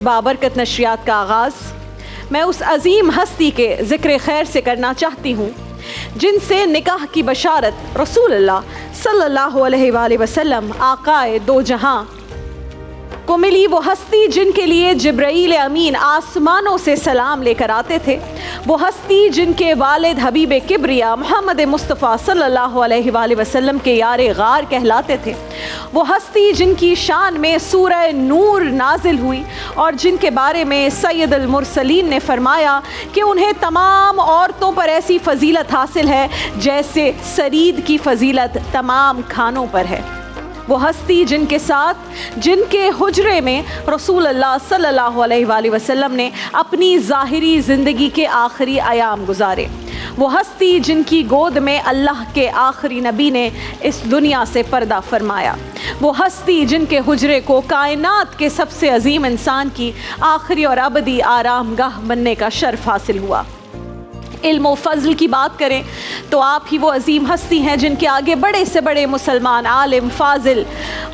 बाबरकत नशरियात का आगाज़ मैं उस अजीम हस्ती के ज़िक्र खैर से करना चाहती हूँ जिनसे निकाह की बशारत रसूलुल्लाह सल्लल्लाहु अलैहि वसल्लम आकाए दो जहां को मिली। वो हस्ती जिनके लिए जिब्राईल अमीन आसमानों से सलाम लेकर आते थे, वो हस्ती जिनके वालिद हबीब किब्रिया मोहम्मद मुस्तफ़ा सल्लल्लाहु अलैहि वसल्लम के यारे गार कहलाते थे, वो हस्ती जिनकी शान में सूरह नूर नाजिल हुई और जिनके बारे में सैयदुल मुरसलीन ने फरमाया कि उन्हें तमाम औरतों पर ऐसी फजीलत हासिल है जैसे सरीद की फजीलत तमाम खानों पर है। वो हस्ती जिनके साथ जिनके हुजरे में रसूलुल्लाह सल्लल्लाहु अलैहि वसल्लम ने अपनी ज़ाहिरी ज़िंदगी के आखिरी अयाम गुजारे, वो हस्ती जिनकी गोद में अल्लाह के आखिरी नबी ने इस दुनिया से पर्दा फरमाया, वो हस्ती जिनके हुजरे को कायनात के सबसे अजीम इंसान की आखिरी और अबदी आरामगाह बनने का शर्फ हासिल हुआ। इल्म व फ़ज़ल की बात करें तो आप ही वो अजीम हस्ती हैं जिनके आगे बड़े से बड़े मुसलमान आलिम, फाजिल,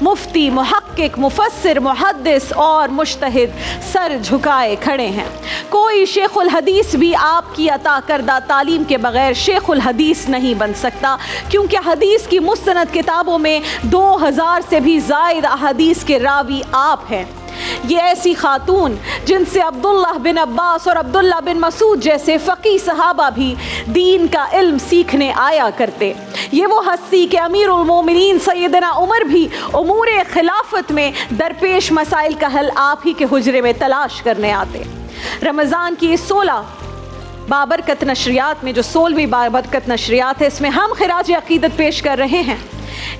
मुफ्ती, मुहक्किक, मुफस्सिर, मुहद्दिस और मुज्तहिद सर झुकाए खड़े हैं। कोई शेखुल हदीस भी आपकी अता करदा तालीम के बग़ैर शेखुल हदीस नहीं बन सकता, क्योंकि हदीस की मुस्तनद किताबों में 2000 से भी ज़ायद अहादीस के रावी आप हैं। ये ऐसी खातून जिनसे अब्दुल्लाह बिन अब्बास और अब्दुल्लाह बिन मसूद जैसे फ़क़ीह सहाबा भी दीन का इल्म सीखने आया करते। ये वो हस्ती के अमीरुल मोमिनीन सैयदना उमर भी उमूर खिलाफत में दरपेश मसाइल का हल आप ही के हुजरे में तलाश करने आते। रमज़ान की 16 बाबरकत नशरियात में जो 16वीं बाबरकत नशरियात है, इसमें हम खिराज अक़ीदत पेश कर रहे हैं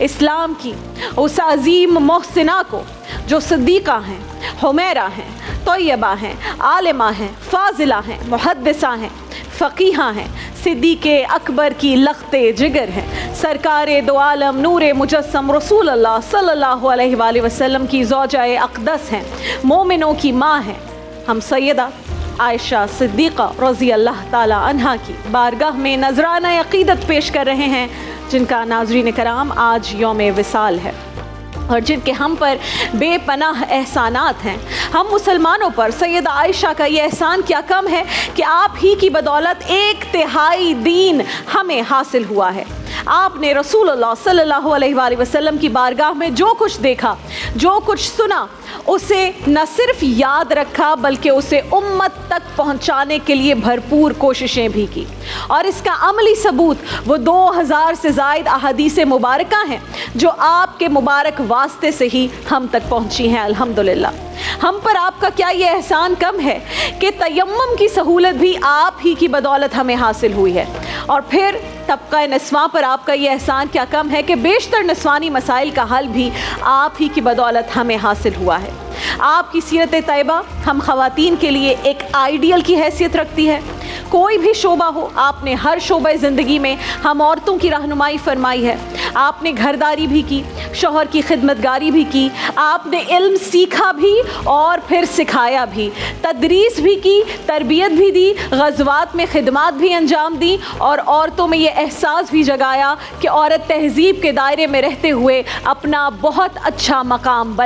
इस्लाम की उस अजीम मोहसिना को जो सिद्दीक़ा हैं, हुमैरा हैं, तोय्यबा हैं, आलिमा हैं, फ़ाज़िला हैं, मुहद्दिसा हैं, फ़क़ीहा हैं, सिद्दीक़े अकबर की लख्ते जिगर हैं, सरकारे दो आलम नूरे मुजस्सम रसूलुल्लाह सल्लल्लाहु अलैहि वसल्लम की ज़ौजाए अक़दस हैं, मोमिनों की माँ हैं। हम सैयदा आयशा सिद्दीक़ा रज़ी अल्लाह ताला अन्हा की बारगाह में नज़राना अक़ीदत पेश कर रहे हैं, जिनका नाज़रीन कराम आज यौम विसाल है और जिनके हम पर बेपनाह एहसानात हैं। हम मुसलमानों पर सैयदा आयशा का ये एहसान क्या कम है कि आप ही की बदौलत 1/3 दीन हमें हासिल हुआ है। आपने रसूलुल्लाह सल्लल्लाहु अलैहि वसल्लम की बारगाह में जो कुछ देखा, जो कुछ सुना, उसे न सिर्फ याद रखा बल्कि उसे उम्मत तक पहुंचाने के लिए भरपूर कोशिशें भी की, और इसका अमली सबूत वो 2000 से ज़ायद अहादीस मुबारका हैं जो आपके मुबारक वास्ते से ही हम तक पहुंची हैं। अल्हम्दुलिल्लाह। हम पर आपका क्या ये एहसान कम है कि तयम्मुम की सहूलत भी आप ही की बदौलत हमें हासिल हुई है, और फिर तबका निस्वां पर आपका ये एहसान क्या कम है कि बेशतर निस्वानी मसाइल का हल भी आप ही की बदौलत हमें हासिल हुआ है। आपकी सीरत तैयबा हम ख़वातीन के लिए एक आइडियल की हैसियत रखती है। कोई भी शोबा हो, आपने हर शोबे ज़िंदगी में हम औरतों की रहनुमाई फरमाई है। आपने घरदारी भी की, शौहर की खिदमतगारी भी की, आपने इल्म सीखा भी और फिर सिखाया भी, तदरीस भी की, तरबियत भी दी, ग़ज़वात में खिदमात भी अंजाम दी, और औरतों में ये एहसास भी जगाया कि औरत तहज़ीब के दायरे में रहते हुए अपना बहुत अच्छा मकाम बना